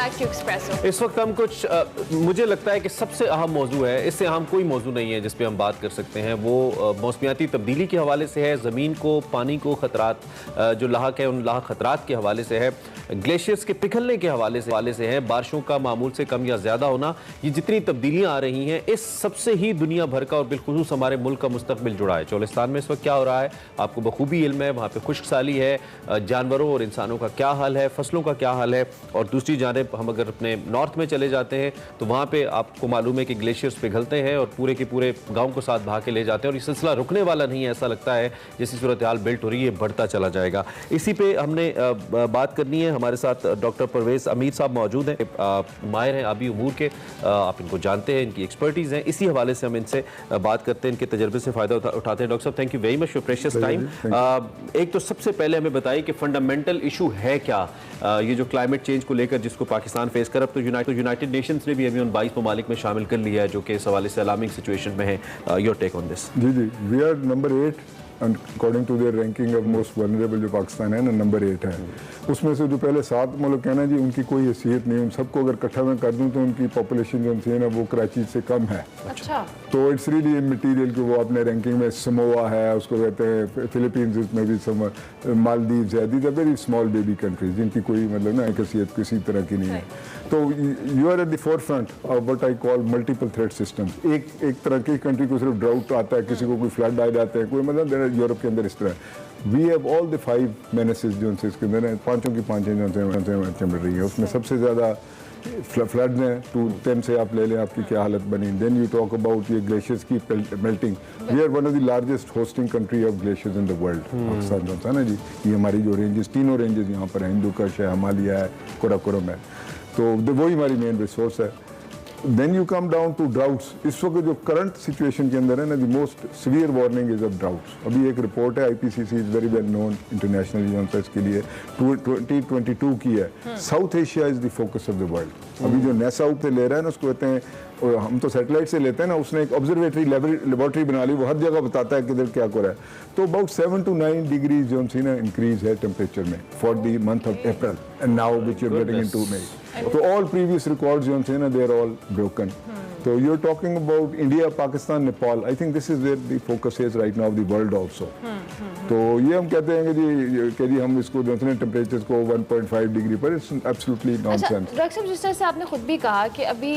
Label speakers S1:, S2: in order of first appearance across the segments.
S1: Back to espresso.
S2: इस वक्त हम कुछ मुझे लगता है कि सबसे अहम मौजू है, इससे अहम कोई मौजू नहीं है जिस पे हम बात कर सकते हैं, वो मौसमियाती तब्दीली के हवाले से है, ज़मीन को, पानी को खतरात जो लाहक है उन लाहक खतरात के हवाले से है, ग्लेशियर्स के पिघलने के हवाले से है, बारिशों का मामूल से कम या ज़्यादा होना, ये जितनी तब्दीलियाँ आ रही हैं इस सबसे ही दुनिया भर का और बिलखुसूस हमारे मुल्क का मुस्तकबिल जुड़ा है। चोलिस्तान में इस वक्त क्या हो रहा है आपको बखूबी इल्म है, वहाँ पर खुश्कसाली है, जानवरों और इंसानों का क्या हाल है, फसलों का क्या हाल है। और दूसरी जानिब हम अगर अपने नॉर्थ में चले जाते हैं तो वहाँ पे आपको मालूम है कि ग्लेशियर्स पिघलते हैं और पूरे के पूरे गांव को साथ भाग के ले जाते हैं और ये सिलसिला रुकने वाला नहीं है। ऐसा लगता है जैसी सूरत हाल बिल्ट हो रही है, बढ़ता चला जाएगा। इसी पे हमने बात करनी है। हमारे साथ डॉक्टर परवेज़ अमीर साहब मौजूद हैं, माहिर हैं आबी उमूर के, आप इनको जानते हैं, इनकी एक्सपर्टीज़ हैं। इसी हवाले से हम इनसे बात करते हैं, इनके तजर्बे से फ़ायदा उठाते हैं। डॉक्टर साहब thank you very much for precious time. एक तो सबसे पहले हमें बताइए कि फंडामेंटल इशू है क्या ये जो क्लाइमेट चेंज को लेकर जिसको पाकिस्तान फेस कर, अब तो यूनाइटेड नेशंस ने भी अभी उन 22 ममालिक में शामिल कर लिया है जो कि इस हवाले से अलार्मिंग सिचुएशन में है। Your take on this.
S3: जी जी, we are number 8 according to their ranking of most vulnerable जो पाकिस्तान है ना, नंबर 8 है। उसमें से जो पहले 7 मुल्क है ना जी, उनकी कोई हैसियत नहीं, उन सबको अगर इकट्ठा में कर दूं तो उनकी पॉपुलेशन जो है ना वो कराची से कम है।
S1: अच्छा,
S3: तो इट्स रियली इमटीरियल कि वो अपने रैंकिंग में समोआ है, उसको कहते हैं फिलीपींस में भी, मालदीव्स है, these are very small baby countries जिनकी कोई मतलब ना हैसियत किसी तरह की नहीं है। तो you are at the forefront of what I call multiple threat systems. एक तरह की कंट्री को सिर्फ ड्राउट आता है, किसी को कोई फ्लड आ जाते हैं, कोई मतलब यूरोप के अंदर इस तरह। वी हैव ऑल द 5 मेनेसेस जो इसके अंदर हैं, पांचों की पांचें जो चमड़ रही है। उसमें सबसे ज़्यादा फ्लड्स हैं, 210 से आप ले लें आपकी क्या हालत बनी। देन यू टॉक अबाउट ये ग्लेशियर्स की melting. We are one of the largest hosting country of glaciers in the world. Pakistan जो है ना जी, ये हमारी जो रेंजेस, तीनों रेंजेस यहाँ पर हैं, हिंदू कश है, हिमालय है, कोराकोरम है, तो वही हमारी मेन रिसोर्स है। Then you come down to droughts. इस वक्त जो करंट सिचुएशन के अंदर है ना, the most severe warning is of droughts. अभी एक रिपोर्ट है, IPCC is very well known internationally इसके लिए, 2022 की है। South Asia is the focus of the world. अभी जो नेसा पे ले रहा है ना, उसको कहते हैं, और हम तो सैटेलाइट से लेते हैं ना, उसने एक ऑब्जर्वेटरी लेबोरेटरी बना ली, वो हर जगह बताता है किधर क्या हो रहा है। तो अबाउट 7 to 9 डिग्रीज जो ना इंक्रीज है टेम्परेचर में for the month of April and now which you are getting into May. तो ऑल प्रीवियस रिकॉर्ड्स जो ना दे आर ऑल ब्रोकन। तो you are talking about India, Pakistan, Nepal. I think this is where the focus is right now the world also. तो ये हम कहते हैं कि जी हम इसको जो है टेम्परेचर को 1.5 डिग्री पर, इट्स एब्सोल्युटली नॉनसेंस।
S1: डॉक्टर साहब जिस तरह से आपने खुद भी कहा कि अभी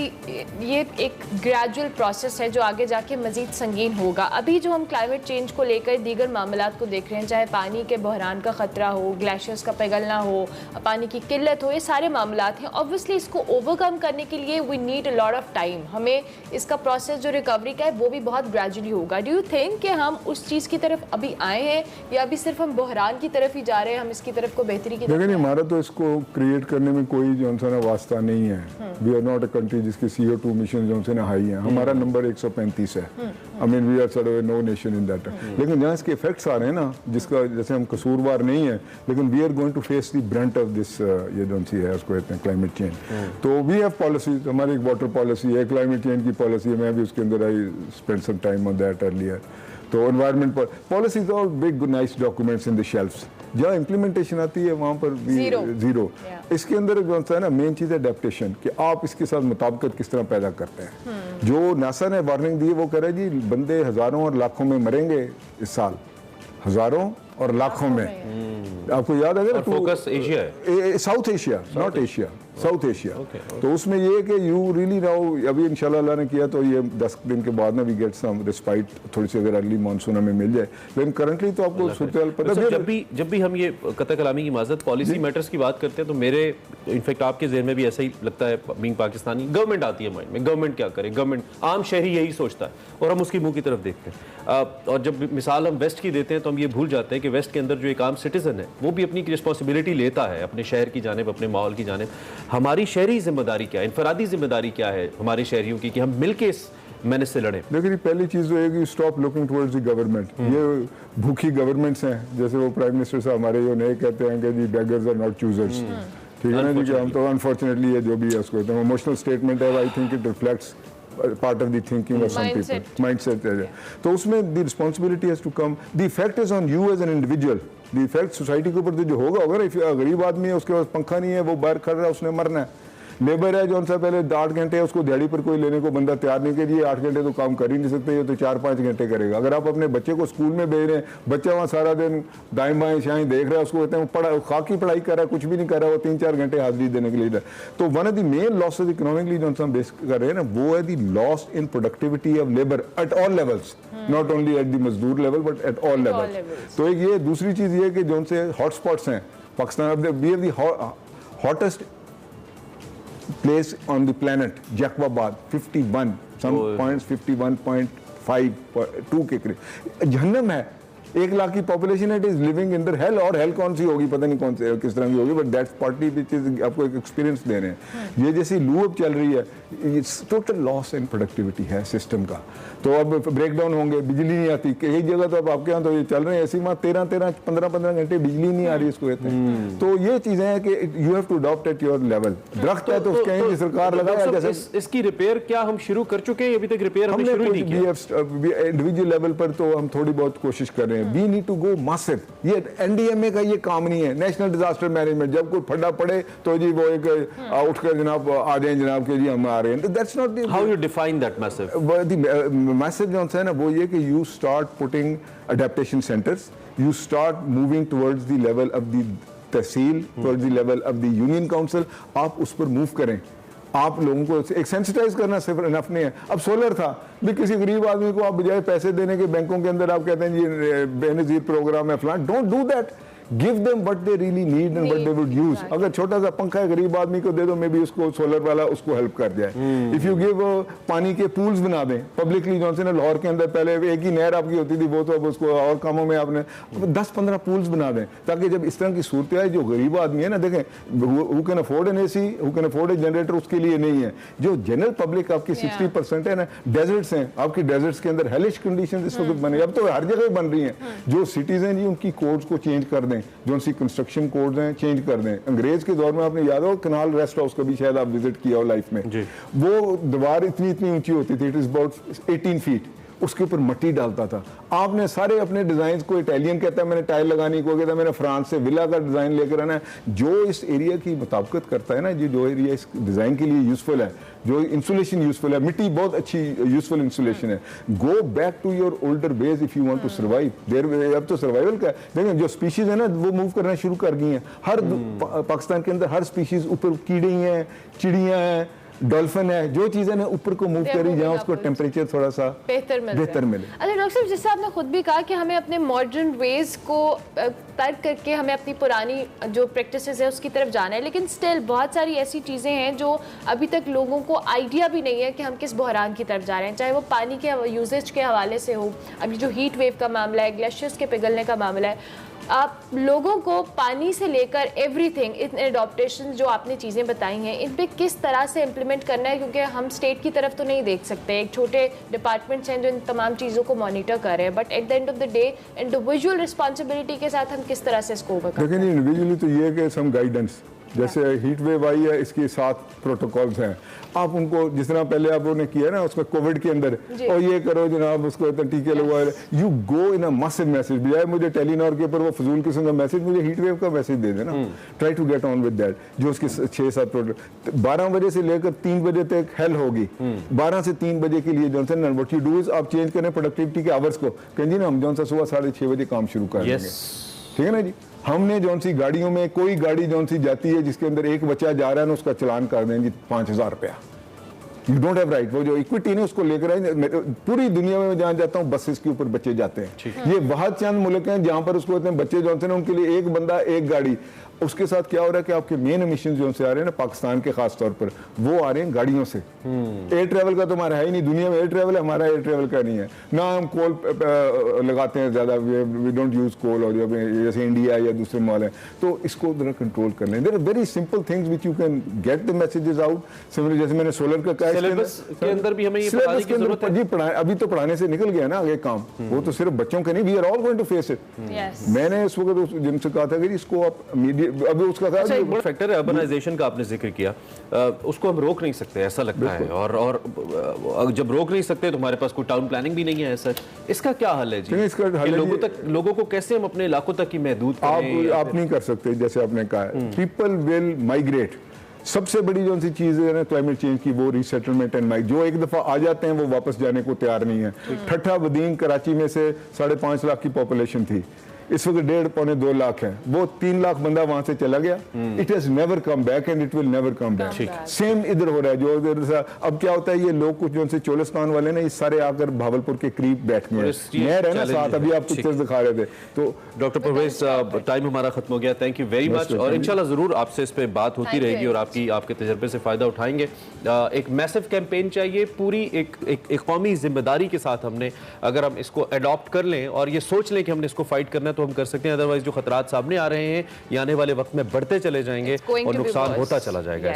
S1: ये एक ग्रेजुअल प्रोसेस है जो आगे जाके मजीद संगीन होगा। अभी जो हम क्लाइमेट चेंज को लेकर दीगर मामलात को देख रहे हैं, चाहे पानी के बहरान का ख़तरा हो, ग्लेशियर्स का पिघलना हो, पानी की किल्लत हो, ये सारे मामलात हैं। ऑब्वियसली इसको ओवरकम करने के लिए we need a lot of time. हमें इसका प्रोसेस जो रिकवरी का है वो भी बहुत ग्रेजुअली होगा। डू यू थिंक कि हम उस चीज़ की तरफ अभी आए हैं या अभी सिर्फ हम बहरान की तरफ ही जा रहे हैं, हम इसकी तरफ को बेहतरी की तरफ?
S3: लेकिन हमारा तो इसको क्रिएट करने में कोई जो है ना वास्ता नहीं है। We are not a country जिसकी CO2 इमिशन जो है ना हाई है। हमारा नंबर 135 है। I mean we are sort of no nation in that. लेकिन जहाँ इसके इफेक्ट्स आ रहे हैं ना, जिसका जैसे हम कसूरवार नहीं है, लेकिन we are going to face the brunt of this ये जो है उसको कहते हैं क्लाइमेट चेंज। तो वी हैव पॉलिसीज, हमारी एक वाटर पॉलिसी है, क्लाइमेट चेंज की पॉलिसी है, मैं भी उसके अंदर I spend some time on that earlier. तो environment policies all big nice documents in the shelves. जहाँ इम्प्लीमेंटेशन आती है वहाँ पर जीरो। इसके अंदर जो है ना मेन चीज़ है अडेप्टेशन, कि आप इसके साथ मुताबिकत किस तरह पैदा करते हैं। जो नासा ने वार्निंग दी है वो कह रहा है जी बंदे हज़ारों और लाखों में मरेंगे इस साल, हज़ारों और लाखों में। आपको याद है
S2: फोकस एशिया है,
S3: South Asia, not Asia, south Asia. तो उसमें ये है कि यू रियली नाउ, अभी इंशाल्लाह अल्लाह ने किया तो ये 10 दिन के बाद ना वी गेट सम रिस्पाइट, थोड़ी सी अगर अर्ली मानसून हमें मिल जाए। लेकिन करंटली तो आपको सूरत पता है।
S2: जब भी हम ये कतई कलामी की माजरत पॉलिसी मैटर्स की बात करते हैं तो मेरे इनफैक्ट आपके ज़हन में भी ऐसा ही लगता है, बीइंग पाकिस्तानी, गवर्नमेंट आती है माइंड में, गवर्नमेंट क्या करे, गवर्नमेंट, आम शहरी यही सोचता है और हम उसकी मुंह की तरफ देखते हैं। और जब मिसाल हम वेस्ट की देते हैं तो हम ये भूल जाते हैं कि वेस्ट के अंदर जो एक आम सिटीजन है वो भी अपनी रिस्पॉन्सिबिलिटी लेता है अपने शहर की जानिब, अपने माहौल की जानिब। हमारी शहरी जिम्मेदारी क्या है, इनफरादी जिम्मेदारी क्या है हमारे शहरियों की कि हम मिलके इस मैनेज से लड़ें?
S3: देखिए पहली चीज़ तो है कि stop looking towards the government. ये भूखी गवर्नमेंट्स हैं, जैसे वो प्राइम मिनिस्टर साहब हमारे जो नए कहते हैं कि जी बेगर्स आर नॉट चूजर्स। ठीक है ना जी, कि हम तो अनफॉर्चुनेटली ये जो भी है उसको इमोशनल स्टेटमेंट है। I think it reflects part of the thinking of some people, mindset है। तो उसमें the responsibility has to come, the effect is on you as an individual, the effect society के ऊपर तो जो होगा ना, गरीब आदमी है उसके पास पंखा नहीं है, वो बाहर खड़ रहा है, उसने मरना है। लेबर है जो सा पहले 8 घंटे है, उसको दिहाड़ी पर कोई लेने को बंदा तैयार नहीं, कि ये 8 घंटे तो काम कर ही नहीं सकते, ये तो 4-5 घंटे करेगा। अगर आप अपने बच्चे को स्कूल में भेज रहे हैं, बच्चा वहाँ सारा दिन दाएं बाएं शाएं देख रहा है, उसको कहते हैं पढ़ा खाकी पढ़ाई कर रहा है, कुछ भी नहीं कर रहा, वो 3-4 घंटे हाजिरी देने के लिए। तो one of the main losses economically जो हम बेस कर रहे हैं ना, वो है the loss in productivity of labour at all levels, not only at the मजदूर level but at all levels. तो एक ये दूसरी चीज ये कि जो से हॉटस्पॉट्स हैं Pakistan, we have the hottest place on the planet, Jacobabad, 51, some points 51.52 के करीब जहन्नम है। 1 लाख की population it is living in the hell, और हेल कौन सी होगी पता नहीं कौन से किस तरह की होगी, but that's partly which is आपको एक एक्सपीरियंस दे रहे हैं। ये जैसी लू अब चल रही है, it's total loss in productivity है सिस्टम का। तो अब ब्रेक डाउन होंगे, बिजली नहीं आती, कई जगह तो अब आपके यहाँ तो ये चल रहे हैं ऐसी, वहाँ 13-13, 15-15 घंटे बिजली नहीं आ रही, इसको कहते हैं। तो ये चीजें हैं कि you have to adopt at your level. दरख्त है तो उसके कहीं सरकार लगाया, जैसे
S2: इसकी रिपेयर क्या हम शुरू कर चुके हैं? अभी तक रिपेयर हमने शुरू नहीं किया।
S3: इंडिविजुअल लेवल पर तो हम थोड़ी बहुत कोशिश कर रहे हैं। We need to go massive. ये एनडीएमए का ये काम नहीं है, नेशनल डिजास्टर मैनेजमेंट। जब कोई फटा पड़े तो जी वो एक उठकर जनाब आ जाए जनाब के जी हम आ रहे हैं। That's not
S2: how you define that massive?
S3: Massive जो है ना वो ये कि you start putting adaptation centres, you start moving towards the level of the tehsil, towards the level of the union council. आप उस पर मूव करें, आप लोगों को एक सेंसिटाइज करना सिर्फ इनफ नहीं है। अब सोलर था भी, किसी गरीब आदमी को आप बजाय पैसे देने के बैंकों के अंदर आप कहते हैं जी बेनजीर प्रोग्राम है फलान, don't do that. Give them what they really need and what they would use. अगर छोटा सा पंखा है गरीब आदमी को दे दो, मे बी उसको सोलर वाला उसको हेल्प कर जाए। इफ यू गिव पानी के पूल्स बना दें पब्लिकली, जो से ना लाहौर के अंदर पहले एक ही नहर आपकी होती थी, वो तो अब उसको और कामों में आपने 10-15 पूल्स बना दें, ताकि जब इस तरह की सूरत आए, जो गरीब आदमी है ना, देखें who can afford N AC, who can afford A generator, उसके लिए नहीं है। जो जनरल पब्लिक आपकी 60% है ना, डेजर्ट्स हैं आपकी, डेजर्ट्स के अंदर हेलिश कंडीशन इस वक्त बने, अब तो हर जगह बन रही हैं। जो सिटीज हैं जी उनकी कोड्स को चेंज कर दें, जो सी कंस्ट्रक्शन कोड्स हैं चेंज कर दें। अंग्रेज के दौर में आपने याद हो कनाल रेस्ट हाउस कभी शायद आप विजिट किया हो लाइफ में, वो दीवार इतनी ऊंची होती थी, इट इज अबाउट 18 फीट, उसके ऊपर मिट्टी डालता था। आपने सारे अपने डिजाइन को, इटालियन कहता है मैंने टाइल लगानी, को कहता है मैंने फ्रांस से विला का डिजाइन लेकर आना है, जो इस एरिया की मुताबिकत करता है ना जी, जो एरिया इस डिजाइन के लिए यूजफुल है, जो इंसुलेशन यूजफुल है, मिट्टी बहुत अच्छी यूजफुल इंसुलेशन है। Go back to your older base if you want to survive there. अब तो सर्वाइवल का देखिए, जो स्पीशीज है ना वो मूव करना शुरू कर गई हैं। हर पाकिस्तान के अंदर हर स्पीशीज ऊपर, कीड़े हैं, चिड़ियां हैं, डॉल्फिन है, जो चीजें ना ऊपर को मूव करी जहाँ उसको टेम्परेचर थोड़ा सा बेहतर मिले।
S1: अच्छा डॉक्टर साहब, जैसे आपने खुद भी कहा कि हमें अपने मॉडर्न वेज को तर्क करके हमें अपनी पुरानी जो प्रैक्टिसेस है उसकी तरफ जाना है, लेकिन स्टिल बहुत सारी ऐसी चीज़ें हैं जो अभी तक लोगों को आइडिया भी नहीं है कि हम किस बहरान की तरफ जा रहे हैं, चाहे वो पानी के यूजेज के हवाले से हो, अभी जो हीट वेव का मामला है, ग्लेशियर्स के पिघलने का मामला है। आप लोगों को पानी से लेकर एवरीथिंग, इन एडॉप्टेशन जो आपने चीज़ें बताई हैं, इन पे किस तरह से इम्प्लीमेंट करना है, क्योंकि हम स्टेट की तरफ तो नहीं देख सकते, एक छोटे डिपार्टमेंट्स हैं जो इन तमाम चीज़ों को मॉनिटर कर रहे हैं, but at the end of the day individual responsibility के साथ हम किस तरह से इसको ओवरकम
S3: लेकिन इंडिविजुअली तो ये है कि सम गाइडेंस, जैसे हीट वेव आई है इसके 7 प्रोटोकॉल्स हैं, आप उनको जिस तरह पहले आप उन्होंने किया ना उसमें कोविड के अंदर, और ये करो जनाब उसको इतना टीके लगवाए, you go in a मसिव message, बजाय मुझे टेलीनॉर के ऊपर वो फजूल किस्म का मैसेज, मुझे हीट वेव का मैसेज दे देना। Try to get on with that. जो उसके 6-7 प्रोटोकॉल 12 बजे से लेकर 3 बजे तक हेल होगी, 12 से 3 बजे के लिए Johnson what you do is आप चेंज करें प्रोडक्टिविटी के आवर्स को, कहें जी ना हम जॉनसन सुबह 6:30 बजे काम शुरू कर देंगे, ठीक है ना जी। हमने जौन सी गाड़ियों में कोई गाड़ी जौन सी जाती है जिसके अंदर एक बच्चा जा रहा है ना, उसका चलान कर दें जी 5000 रुपया। You don't have right. वो जो इक्विटी ने उसको लेकर आए, पूरी दुनिया में जहाँ जाता हूँ बसेस के ऊपर बच्चे जाते हैं। ये बहुत चंद मुल्क हैं जहाँ पर उसको कहते हैं बच्चे जौन से ना उनके लिए एक बंदा एक गाड़ी। उसके साथ क्या हो रहा है कि आपके मेन एमिशन जो से आ रहे हैं ना पाकिस्तान के खास तौर पर, वो आ रहे हैं गाड़ियों से। एयर ट्रेवल का तो हमारा है ही नहीं, दुनिया में एयर ट्रेवल है, हमारा एयर ट्रेवल का नहीं है ना। हम कोल लगाते हैं ज़्यादा, वी डोंट यूज कोल, और जैसे इंडिया या दूसरे मॉल हैं, तो इसको जरा कंट्रोल कर लें। There are very simple things which you can get the messages out. Similar जैसे मैंने सोलर का कहा,
S2: सिलेबस के अंदर भी हमें ये पढ़ाने की जरूरत है जी।
S3: अभी तो पढ़ाने से निकल गया ना आगे काम, वो तो सिर्फ बच्चों के नहीं, we are all going to face it. मैंने इस वक्त जिनसे कहा था कि इसको आप अभी उसका था
S2: एक बड़ा फैक्टर है अर्बनाइजेशन का, आपने जिक्र किया, उसको हम रोक नहीं सकते ऐसा लगता है, और जब रोक नहीं सकते तो हमारे पास कोई टाउन प्लानिंग भी नहीं है ऐसा। इसका क्या हल है जी?
S3: इसका हल
S2: लोगों को कैसे हम अपने इलाकों तक ही महदूद करें?
S3: आप नहीं कर सकते, जैसे आपने कहा है, पीपल विल माइग्रेट। सबसे बड़ी जो सी चीज़ है ना क्लाइमेट चेंज की, वो रीसेटलमेंट एंड माइग्रेशन। जो एक दफ़ा आ जाते हैं वो वापस जाने को तैयार नहीं है। ठट्ठा बदीन कराची में से 5.5 लाख की पॉपुलेशन थी, इस वक्त 1.5-2 लाख है। वो 3 लाख बंदा वहां से चला गया। It has never come back and it will never come back. Same इधर हो रहा है। जो इधर सा अब क्या होता है, ये लोग कुछ जो से चोलिस्तान वाले ना, ये सारे आकर भावलपुर के करीब बैठ गए। नहर है ना साथ, अभी आप पिक्चर्स दिखा रहे थे। तो
S2: डॉक्टर परवेज, टाइम हमारा खत्म हो गया। थैंक यू वेरी मच, और इंशाल्लाह जरूर आपसे इस पे बात होती रहेगी और आपके तजर्बे से फायदा उठाएंगे। एक मैसिव कैंपेन चाहिए, पूरी एक कौमी जिम्मेदारी के साथ हमने, अगर हम इसको अडॉप्ट कर लें और ये सोच लें कि हमने इसको फाइट करना है तो हम कर सकते हैं। अदरवाइज जो खतरात सामने आ रहे हैं ये आने वाले वक्त में बढ़ते चले जाएंगे और नुकसान होता चला जाएगा।